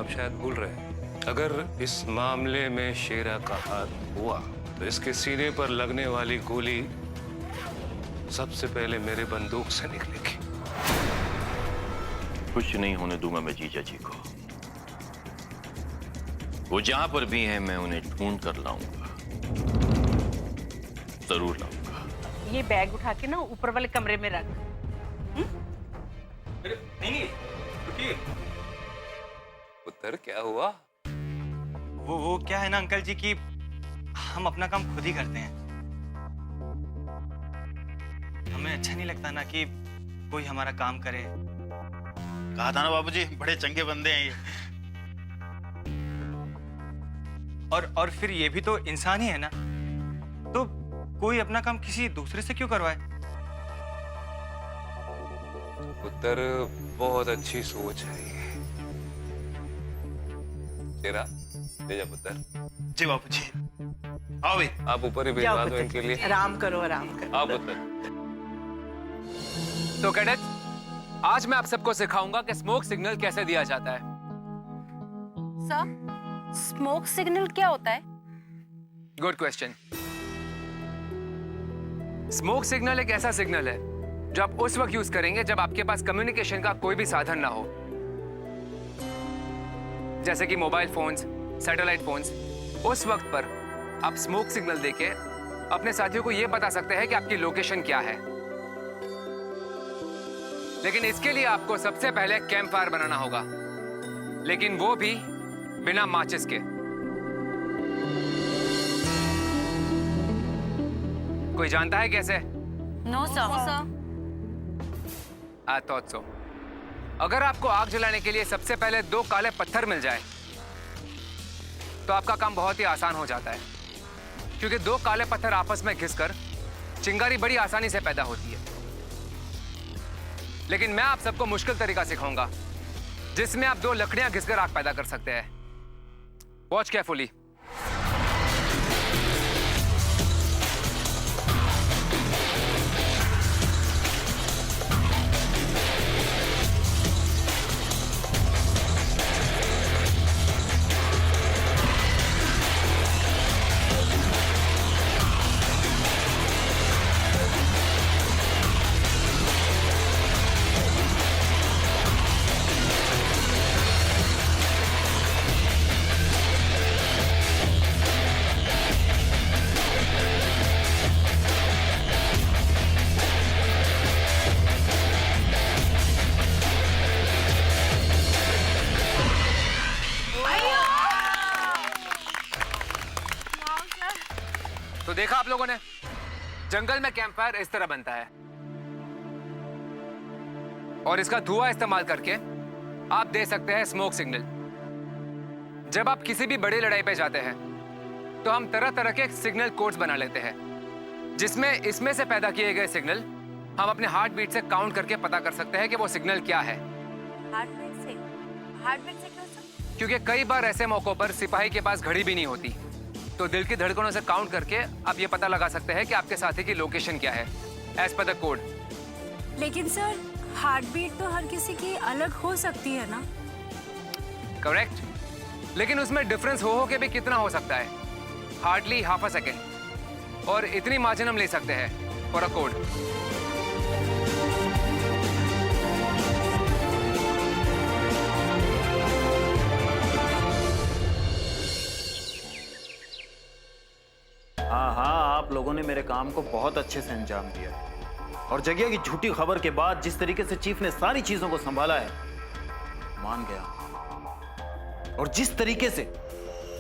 आप शायद भूल रहे हैं। अगर इस मामले में शेरा का हाथ हुआ तो इसके सीने पर लगने वाली गोली सबसे पहले मेरे बंदूक से निकलेगी। कुछ नहीं होने दूंगा मैं जीजा जी को। वो जहां पर भी हैं मैं उन्हें ढूंढ कर लाऊंगा, जरूर लाऊंगा। ये बैग उठा के ना ऊपर वाले कमरे में रख। अरे नहीं रुकिए। पुत्र क्या हुआ? वो क्या है ना अंकल जी कि हम अपना काम खुद ही करते हैं। हमें अच्छा नहीं लगता ना कि कोई हमारा काम करे। कहा था ना बाबूजी, बड़े चंगे बंदे हैं ये। और फिर ये भी तो इंसान ही है ना, तो कोई अपना काम किसी दूसरे से क्यों करवाए? पुत्र बहुत अच्छी सोच है ये। तेरा ले जा पुत्र। जी बाबूजी। आओ भाई। आप ऊपर ही भिजवा दो इनके लिए। आराम करो, आराम करो। आओ पुत्र। तो कैडेट, आज मैं आप सबको सिखाऊंगा कि स्मोक सिग्नल कैसे दिया जाता है। सर, स्मोक सिग्नल क्या होता है? Good question. स्मोक सिग्नल एक ऐसा सिग्नल है जो आप उस वक्त यूज करेंगे जब आपके पास कम्युनिकेशन का कोई भी साधन ना हो, जैसे कि मोबाइल फोन्स, सैटेलाइट फोन्स। उस वक्त पर आप स्मोक सिग्नल देके अपने साथियों को यह बता सकते हैं कि आपकी लोकेशन क्या है। लेकिन इसके लिए आपको सबसे पहले कैंप फायर बनाना होगा, लेकिन वो भी बिना माचिस के। कोई जानता है कैसे? No sir. I thought so. अगर आपको आग जलाने के लिए सबसे पहले 2 काले पत्थर मिल जाए तो आपका काम बहुत ही आसान हो जाता है, क्योंकि 2 काले पत्थर आपस में घिसकर चिंगारी बड़ी आसानी से पैदा होती है। लेकिन मैं आप सबको मुश्किल तरीका सिखाऊंगा जिसमें आप 2 लकड़ियां घिसकर आग पैदा कर सकते हैं। Watch carefully. तो देखा आप लोगों ने, जंगल में कैंप फायर इस तरह बनता है और इसका धुआं इस्तेमाल करके आप दे सकते हैं स्मोक सिग्नल। जब आप किसी भी बड़ी लड़ाई पे जाते हैं तो हम तरह तरह के सिग्नल कोड्स बना लेते हैं, जिसमें इसमें से पैदा किए गए सिग्नल हम अपने हार्ट बीट से काउंट करके पता कर सकते हैं कि वो सिग्नल क्या है। हार्ट बीट से क्यों सर? क्योंकि कई बार ऐसे मौकों पर सिपाही के पास घड़ी भी नहीं होती, तो दिल की धड़कनों से काउंट करके आप ये पता लगा सकते हैं कि आपके साथी की लोकेशन क्या है एज पर द कोड। लेकिन सर, हार्ट बीट तो हर किसी की अलग हो सकती है ना? करेक्ट, लेकिन उसमें डिफरेंस हो के भी कितना हो सकता है? हार्डली हाफ अ सेकेंड, और इतनी मार्जिन हम ले सकते हैं फॉर अ कोड। हाँ, आप लोगों ने मेरे काम को बहुत अच्छे से अंजाम दिया है। और जगिया की झूठी खबर के बाद जिस तरीके से चीफ ने सारी चीजों को संभाला है, मान गया। और जिस तरीके से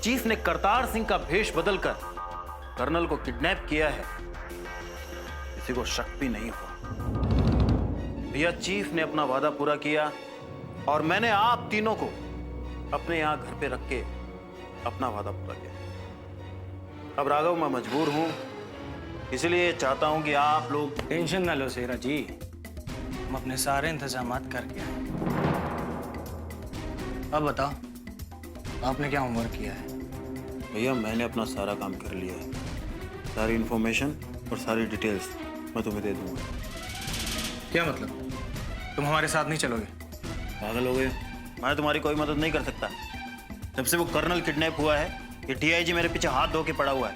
चीफ ने करतार सिंह का भेष बदलकर कर्नल को किडनैप किया है, किसी को शक भी नहीं हुआ। भैया, चीफ ने अपना वादा पूरा किया और मैंने आप तीनों को अपने यहां घर पे रख के अपना वादा पूरा किया। अब राघव, मैं मजबूर हूं, इसलिए चाहता हूं कि आप लोग टेंशन ना लो शेरा जी, हम अपने सारे इंतजामात करके आए। अब बताओ, आपने क्या होमवर्क किया है? भैया, मैंने अपना सारा काम कर लिया है। सारी इंफॉर्मेशन और सारी डिटेल्स मैं तुम्हें दे दूंगा। क्या मतलब? तुम हमारे साथ नहीं चलोगे? पागल हो गए? मैं तुम्हारी कोई मदद नहीं कर सकता। जब से वो कर्नल किडनैप हुआ है, ये डीआईजी मेरे पीछे हाथ धो के पड़ा हुआ है।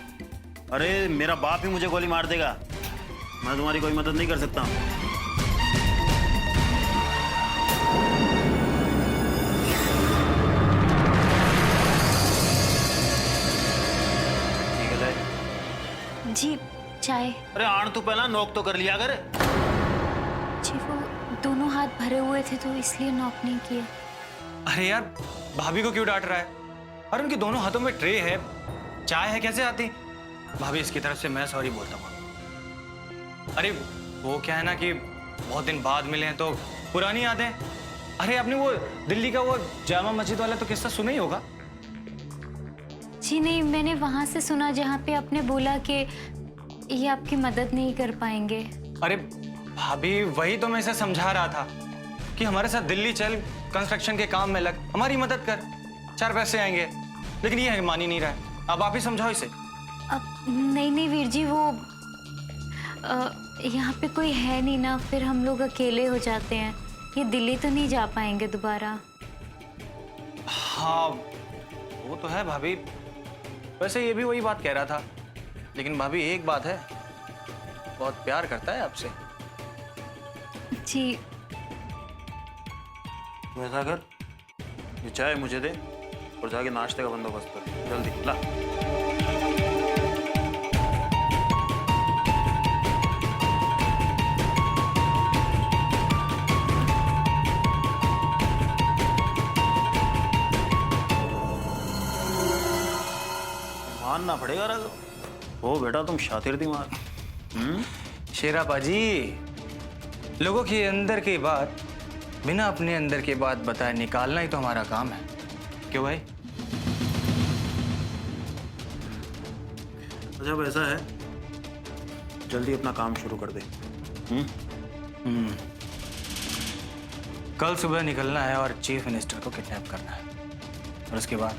अरे मेरा बाप ही मुझे गोली मार देगा, मैं तुम्हारी कोई मदद नहीं कर सकता। ठीक है जी चाय। अरे आण तू पहला नोक तो कर लिया अगर। जी वो दोनों हाथ भरे हुए थे तो इसलिए नॉक नहीं किए। अरे यार, भाभी को क्यों डांट रहा है? अरे उनके दोनों हाथों में ट्रे है, चाय है, कैसे आती? भाभी इसकी तरफ से मैं सॉरी बोलता हूँ। अरे वो क्या है ना कि बहुत दिन बाद मिले हैं तो पुरानी यादें। अरे आपने वो दिल्ली का वो जामा मस्जिद वाला तो किस्सा सुना ही होगा। जी नहीं, मैंने वहां से सुना जहाँ पे आपने बोला कि ये आपकी मदद नहीं कर पाएंगे। अरे भाभी वही तो मैं इसे समझा रहा था कि हमारे साथ दिल्ली चल, कंस्ट्रक्शन के काम में लग, हमारी मदद कर, 4 पैसे आएंगे। लेकिन ये मान ही नहीं रहा है। अब आप ही समझाओ इसे। अब नहीं वीर जी, वो यहाँ पे कोई है नहीं ना, फिर हम लोग अकेले हो जाते हैं। ये दिल्ली तो नहीं जा पाएंगे दोबारा। हाँ वो तो है भाभी, वैसे ये भी वही बात कह रहा था। लेकिन भाभी एक बात है, बहुत प्यार करता है आपसे। जी तू ऐसा कर, ये चाय मुझे दे और जाके नाश्ते का बंदोबस्त कर जल्दी ला। मानना पड़ेगा राघव। ओ बेटा तुम शातिर दिमाग। शेरा बाजी, लोगों के अंदर की बात बिना अपने अंदर की बात बताए निकालना ही तो हमारा काम है। क्यों भाई? जब ऐसा है जल्दी अपना काम शुरू कर दे। कल सुबह निकलना है और चीफ मिनिस्टर को किडनैप करना है, और उसके बाद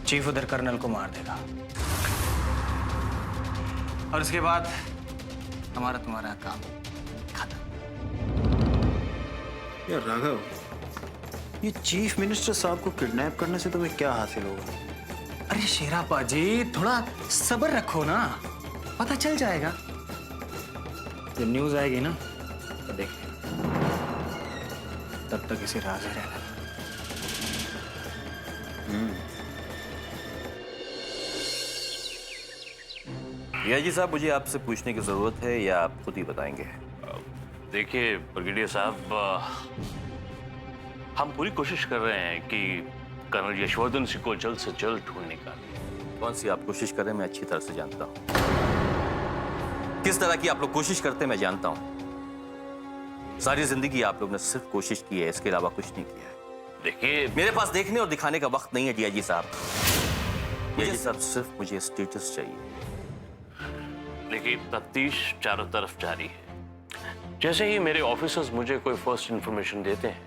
चीफ उधर कर्नल को मार देगा, और उसके बाद हमारा तुम्हारा काम खत्म। यार राघव, ये चीफ मिनिस्टर साहब को किडनैप करने से तुम्हें क्या हासिल होगा? अरे शेरा पाजी, थोड़ा सब्र रखो ना, पता चल जाएगा। जब न्यूज आएगी ना तो देख लेना, तब तक इसे राज ही रहना। डीआईजी साहब, मुझे आपसे पूछने की जरूरत है या आप खुद ही बताएंगे? देखिए ब्रिगेडियर साहब, हम पूरी कोशिश कर रहे हैं कि कर्नल यशवर्धन सिंह को जल्द से जल्द ढूंढ निकालें। कौन सी आप कोशिश कर रहे हैं मैं अच्छी तरह से जानता हूँ। किस तरह की आप लोग कोशिश करते हैं मैं जानता हूँ। सारी जिंदगी आप लोग ने सिर्फ कोशिश की है, इसके अलावा कुछ नहीं किया है। देखिए मेरे पास देखने और दिखाने का वक्त नहीं है डीआईजी साहब। डीआईजी साहब, सिर्फ मुझे स्टेटस चाहिए। लेकिन तफ्तीश चारों तरफ जारी है। जैसे ही मेरे ऑफिसर्स मुझे कोई फर्स्ट इंफॉर्मेशन देते हैं,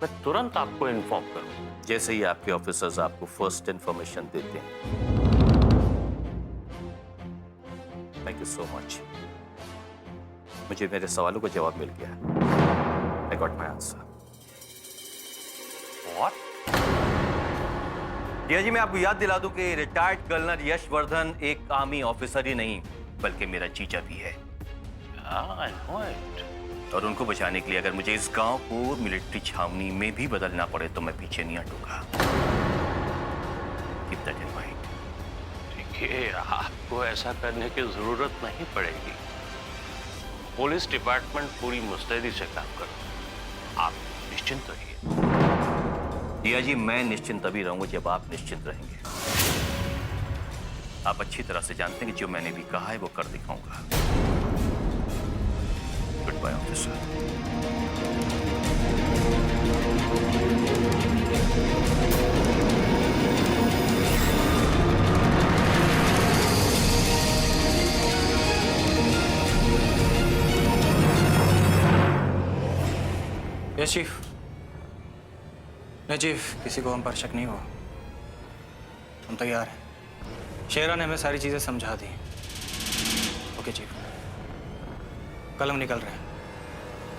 मैं तुरंत आपको इन्फॉर्म करूँ। जैसे ही आपके ऑफिसर्स आपको फर्स्ट इंफॉर्मेशन देते हैं। Thank you so much. मुझे मेरे सवालों का जवाब मिल गया। I got my answer. What? DIG, मैं आपको याद दिला दूं कि रिटायर्ड कर्नल यशवर्धन एक आर्मी ऑफिसर ही नहीं बल्कि मेरा जीजा भी है। I know it. और उनको बचाने के लिए अगर मुझे इस गांव को मिलिट्री छावनी में भी बदलना पड़े तो मैं पीछे नहीं हटूंगा। Keep that in mind. देखिए, आपको ऐसा करने की जरूरत नहीं पड़ेगी। पुलिस डिपार्टमेंट पूरी मुस्तैदी से काम कर रहा है। आप निश्चिंत रहिए। डीआईजी, मैं निश्चिंत तभी रहूंगा जब आप निश्चिंत रहेंगे। आप अच्छी तरह से जानते हैं कि जो मैंने भी कहा है वो कर दिखाऊंगा। Good bye officer. Yes chief. नहीं चीफ, किसी को हम पर शक नहीं हुआ। हम तैयार हैं। शेरा ने हमें सारी चीजें समझा दी। ओके चीफ, कल हम निकल रहे हैं।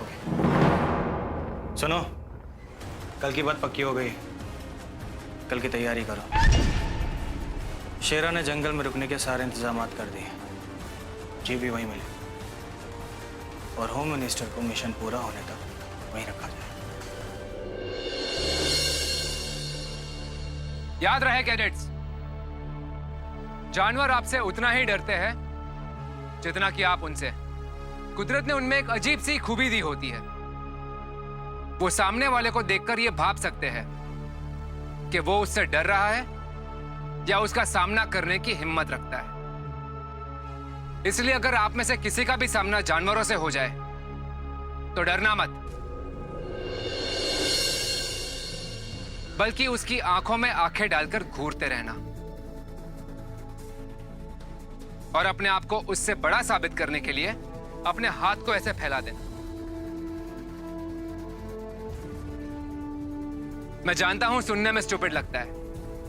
ओके। सुनो, कल की बात पक्की हो गई। कल की तैयारी करो। शेरा ने जंगल में रुकने के सारे इंतजाम कर दिए। जी भी वहीं मिले और होम मिनिस्टर को मिशन पूरा होने तक वहीं रखा जाए। याद रहे कैडेट्स, जानवर आपसे उतना ही डरते हैं जितना कि आप उनसे। कुदरत ने उनमें एक अजीब सी खूबी दी होती है। वो सामने वाले को देखकर ये भाप सकते हैं कि वो उससे डर रहा है या उसका सामना करने की हिम्मत रखता है। इसलिए अगर आप में से किसी का भी सामना जानवरों से हो जाए तो डरना मत, बल्कि उसकी आंखों में आंखें डालकर घूरते रहना और अपने आप को उससे बड़ा साबित करने के लिए अपने हाथ को ऐसे फैला देना। मैं जानता हूं सुनने में स्टूपिड लगता है,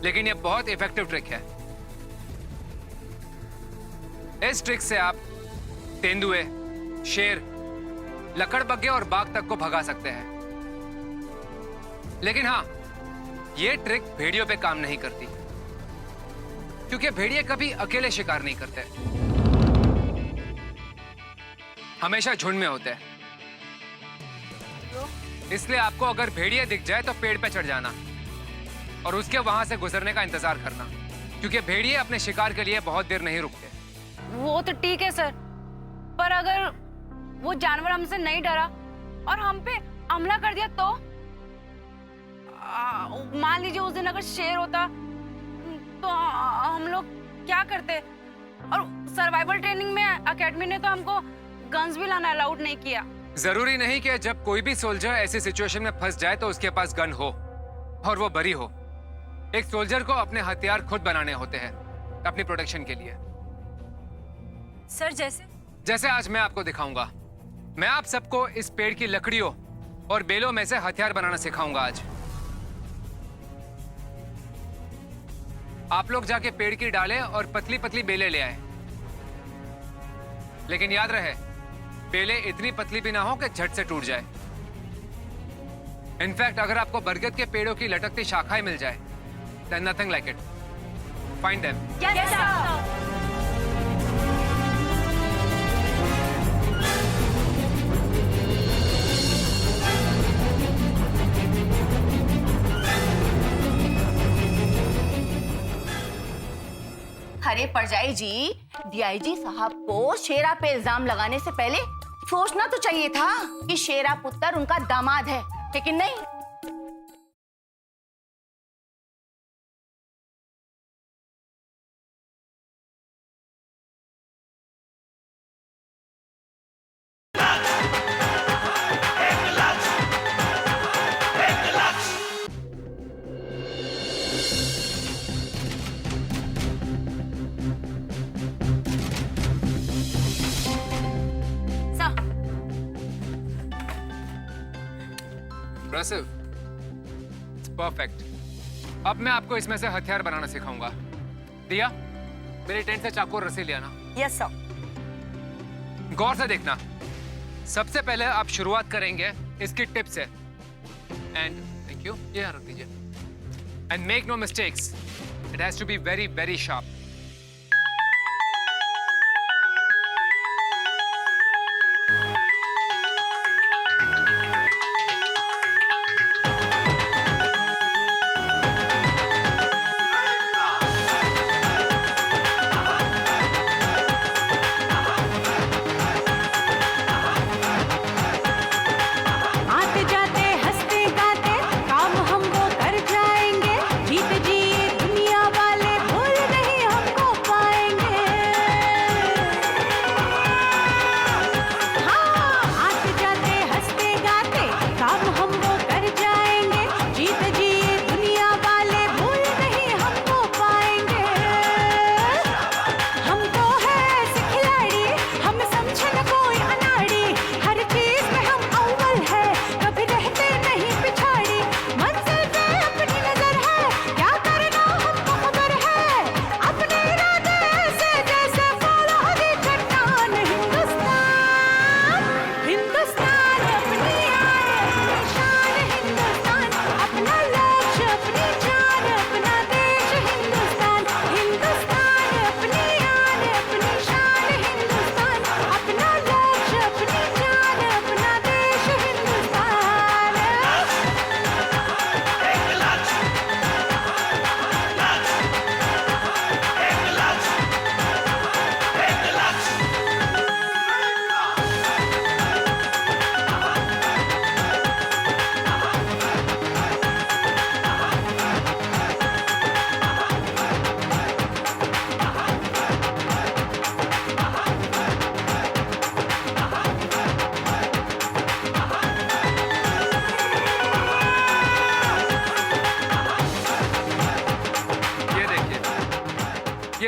लेकिन यह बहुत इफेक्टिव ट्रिक है। इस ट्रिक से आप तेंदुए, शेर, लकड़बग्घे और बाघ तक को भगा सकते हैं। लेकिन हां, यह ट्रिक भेड़ियों पे काम नहीं करती, क्योंकि भेड़िए कभी अकेले शिकार नहीं करते, हमेशा झुंड में होते हैं। इसलिए आपको अगर भेड़िए दिख जाए तो पेड़ पे चढ़ जाना और उसके वहां से गुजरने का इंतजार करना, क्योंकि भेड़िए अपने शिकार के लिए बहुत देर नहीं रुकते। वो तो ठीक है सर, पर अगर वो जानवर हमसे नहीं डरा और हम पे हमला कर दिया तो? मान लीजिए उस दिन अगर शेर होता तो हम लोग क्या करते? और सर्वाइवल ट्रेनिंग में एकेडमी ने तो हमको गन्स भी लाना अलाउड नहीं किया। जरूरी नहीं कि जब कोई भी सोल्जर ऐसी सिचुएशन में फंस जाए तो उसके पास गन हो और वो बरी हो। एक सोल्जर को अपने हथियार खुद बनाने होते हैं अपनी प्रोटेक्शन के लिए। सर जैसे आज मैं आपको दिखाऊंगा। मैं आप सबको इस पेड़ की लकड़ियों और बेलों में से हथियार बनाना सिखाऊंगा आज। आप लोग जाके पेड़ की डालें और पतली पतली बेलें ले आए, लेकिन याद रहे बेलें इतनी पतली भी ना हो कि झट से टूट जाए। इनफैक्ट अगर आपको बरगद के पेड़ों की लटकती शाखाएं मिल जाए, then nothing like it. Find them. Yes, sir. अरे परजाई जी, डीआईजी साहब को शेरा पे इल्जाम लगाने से पहले सोचना तो चाहिए था कि शेरा पुत्र उनका दामाद है, लेकिन नहीं। Impressive. It's perfect. अब मैं आपको इसमें से हथियार बनाना सिखाऊंगा। दिया, मेरे टेंट से चाकू और रस्सी ले आना। Yes sir. गौर से देखना। सबसे पहले आप शुरुआत करेंगे इसकी टिप से। एंड थैंक यू, ये रख दीजिए। And make no mistakes, it has to be very very sharp. हम वो कर जाएंगे, जीत जी दुनिया वाले भूल नहीं हम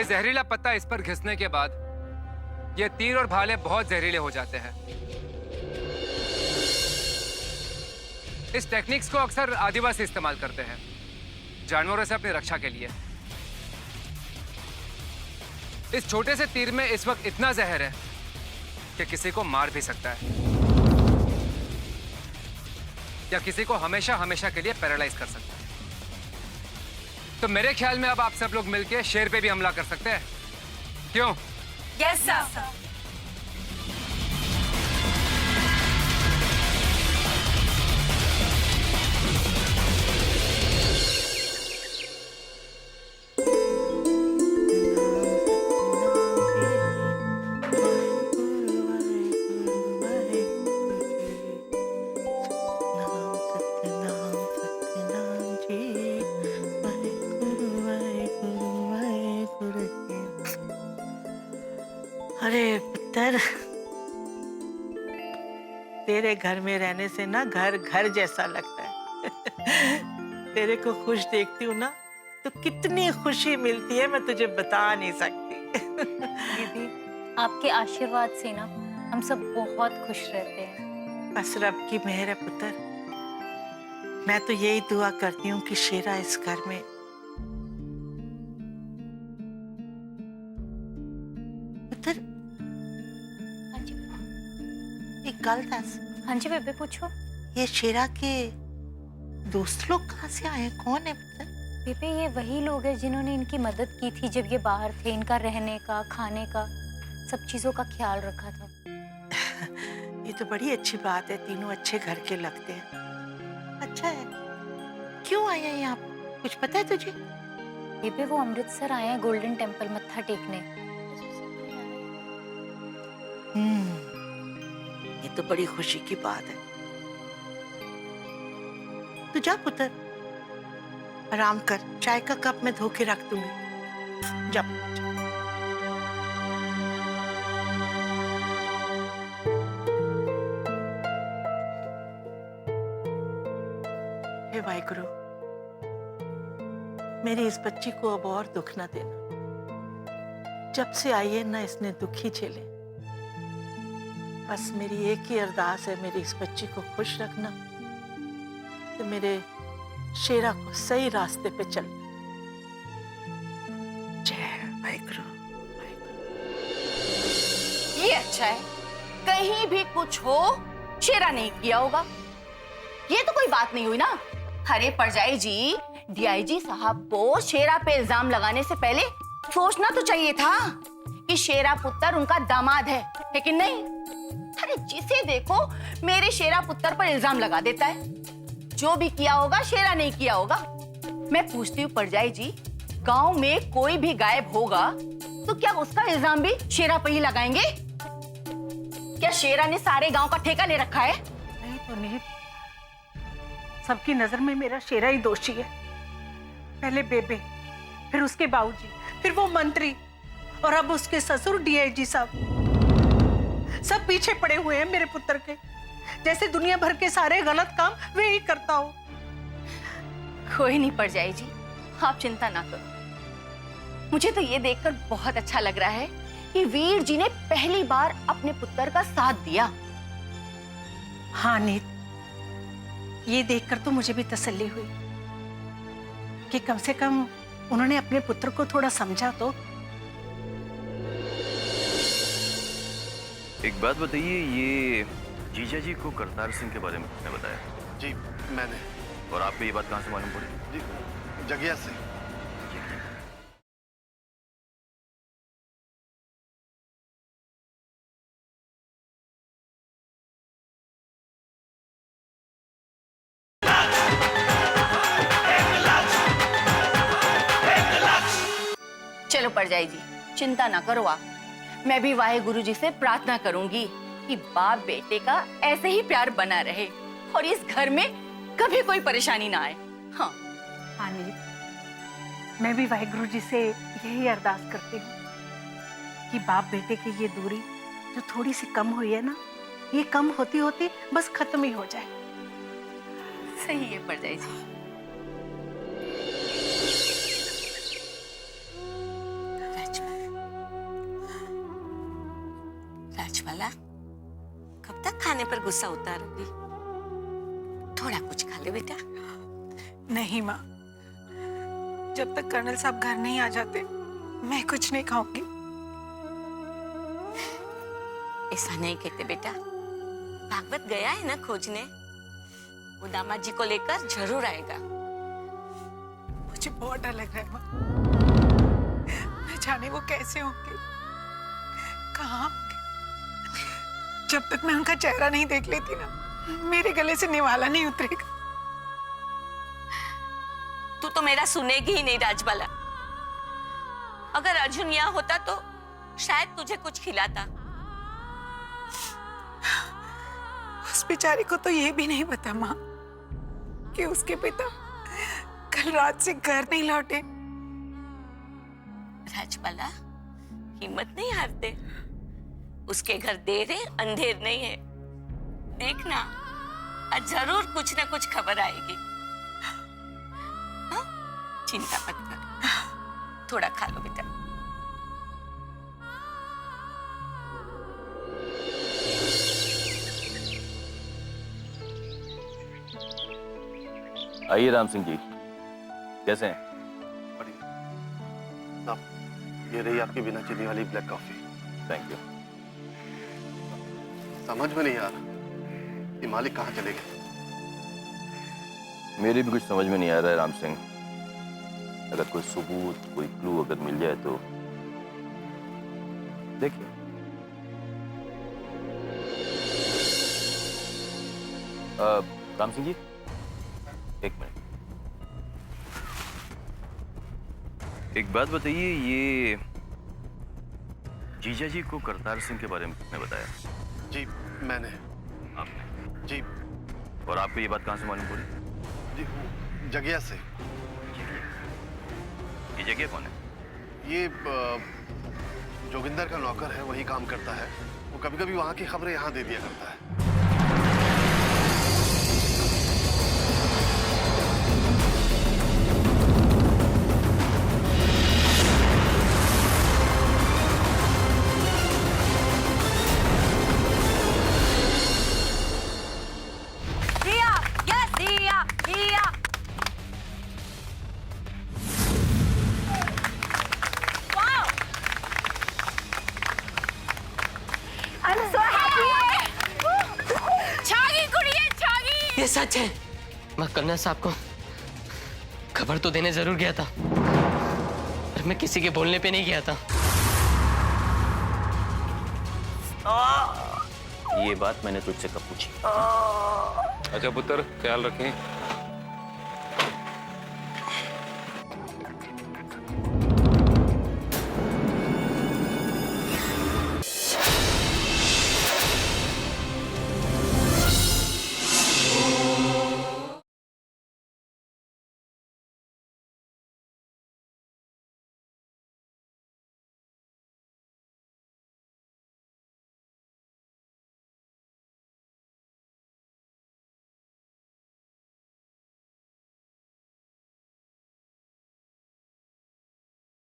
जहरीला पत्ता इस पर घिसने के बाद ये तीर और भाले बहुत जहरीले हो जाते हैं। इस टेक्निक्स को अक्सर आदिवासी इस्तेमाल करते हैं जानवरों से अपनी रक्षा के लिए। इस छोटे से तीर में इस वक्त इतना जहर है कि किसी को मार भी सकता है या किसी को हमेशा हमेशा के लिए पैरालाइज कर सकता है। तो मेरे ख्याल में अब आप सब लोग मिलके शेर पे भी हमला कर सकते हैं, क्यों? Yes sir. अरे पुत्र, तेरे घर में रहने से ना घर घर जैसा लगता है। तेरे को खुश देखती हूँ ना तो कितनी खुशी मिलती है, मैं तुझे बता नहीं सकती। दीदी, आपके आशीर्वाद से ना हम सब बहुत खुश रहते हैं। बस रब की मेहर है पुत्र। मैं तो यही दुआ करती हूँ कि शेरा इस घर में पुत्र। एक गल दस। हाँ जी बेबे, पूछो। ये शेरा के दोस्त लोग कहाँ से आए, कौन है पुत्र? बेबे, ये वही लोग हैं जिन्होंने इनकी मदद की थी जब ये बाहर थे। इनका रहने का, खाने का, सब चीजों का ख्याल रखा था। ये तो बड़ी अच्छी बात है, तीनों अच्छे घर के लगते हैं। अच्छा है। क्यों आए हैं यहाँ, कुछ पता है तुझे? बेबे, वो अमृतसर आए हैं गोल्डन टेम्पल मत्था टेकने। ये तो बड़ी खुशी की बात है। तू जा पुत्र, आराम कर, चाय का कप मैं धो के रख दूंगी। जा। हे वाहिगुरु, मेरी इस बच्ची को अब और दुख ना देना। जब से आई है ना, इसने दुख ही झेले। बस मेरी एक ही अरदास है, मेरी इस बच्ची को खुश रखना, तो मेरे शेरा को सही रास्ते पे चल। जय वाहिगुरु। ये अच्छा है, कहीं भी कुछ हो शेरा नहीं किया होगा, ये तो कोई बात नहीं हुई ना। अरे परजाई जी, डीआईजी साहब को शेरा पे इल्जाम लगाने से पहले सोचना तो चाहिए था कि शेरा पुत्र उनका दामाद है, लेकिन नहीं। अरे जिसे देखो मेरे शेरा पुत्र पर इल्जाम लगा देता है। जो भी किया होगा शेरा नहीं किया होगा। मैं पूछती हूँ परजाई जी, गांव में कोई भी गायब होगा तो क्या उसका इल्जाम भी शेरा पर ही लगाएंगे? क्या शेरा ने सारे गांव का ठेका ले रखा है? नहीं तो नहीं, सबकी नजर में मेरा शेरा ही दोषी है। पहले बेबे, फिर उसके बाबूजी, फिर वो मंत्री, और अब उसके ससुर डीआईजी साहब। सब पीछे पड़े हुए हैं मेरे पुत्र के, जैसे दुनिया भर के सारे गलत काम वे ही करता हो। कोई नहीं परजाई जी, आप चिंता ना करो। मुझे तो ये देखकर बहुत अच्छा लग रहा है कि वीर जी ने पहली बार अपने पुत्र का साथ दिया। हाँ नीत, ये देखकर तो मुझे भी तसल्ली हुई कि कम से कम उन्होंने अपने पुत्र को थोड़ा समझा। तो एक बात बताइए, ये जीजा जी को करतार सिंह के बारे में किसने बताया? जी मैंने। और आपको ये बात कहाँ से मालूम पड़ी? जी जगिया से। चलो परजाई जी, चिंता ना करो आप। मैं भी वाहेगुरु जी से प्रार्थना करूंगी कि बाप बेटे का ऐसे ही प्यार बना रहे और इस घर में कभी कोई परेशानी ना आए। हाँ हाँ नीत, मैं भी वाहिगुरु जी से यही अरदास करती हूँ कि बाप बेटे की ये दूरी जो थोड़ी सी कम हुई है ना, ये कम होती होती बस खत्म ही हो जाए। सही है परजाई जी। राजबाला, कब तक खाने पर गुस्सा उतारोगी? थोड़ा कुछ खा ले बेटा। नहीं माँ, जब तक कर्नल साहब घर नहीं आ जाते मैं कुछ नहीं खाऊंगी। ऐसा नहीं कहते बेटा, भागवत गया है ना खोजने, वो दामाद जी को लेकर जरूर आएगा। मुझे बहुत डर लग रहा है माँ, न जाने वो कैसे होंगे, कहाँ होंगे। जब तक मैं उनका चेहरा नहीं देख लेती ना, मेरे गले से निवाला नहीं उतरेगा। तू तो मेरा सुनेगी ही नहीं राजबाला। अगर अर्जुन यहाँ होता तो शायद तुझे कुछ खिलाता। उस बेचारे को तो ये भी नहीं पता माँ कि उसके पिता कल रात से घर नहीं लौटे। राजबाला, हिम्मत नहीं हारते। उसके घर देर है, अंधेर नहीं है। देखना, आज जरूर कुछ ना कुछ खबर आएगी। हाँ? चिंता मत कर, थोड़ा खा लो बेटा। आइए राम सिंह जी, कैसे हैं? बढ़िया साहब, ये रही आपकी बिना चीनी वाली ब्लैक कॉफी। Thank you. समझ में नहीं आ रहा कि मालिक कहाँ चले गए। मेरे भी कुछ समझ में नहीं आ रहा है राम सिंह। अगर कोई सबूत, कोई क्लू अगर मिल जाए तो देखिए। राम सिंह जी, एक मिनट, एक बात बताइए, ये जीजा जी को करतार सिंह के बारे में किसने बताया? जी मैंने। आपने? जी। और आपको ये बात कहाँ से मालूम पड़ी? जी जगिया से। ये जगिया कौन है? ये जोगिंदर का नौकर है, वही काम करता है। वो कभी कभी वहाँ की खबरें यहाँ दे दिया करता है। ये सच है। मैं कर्नल साहब को खबर तो देने जरूर गया था, पर मैं किसी के बोलने पे नहीं गया था। ये बात मैंने तुझसे कब पूछी? अच्छा पुत्र, ख्याल रखें।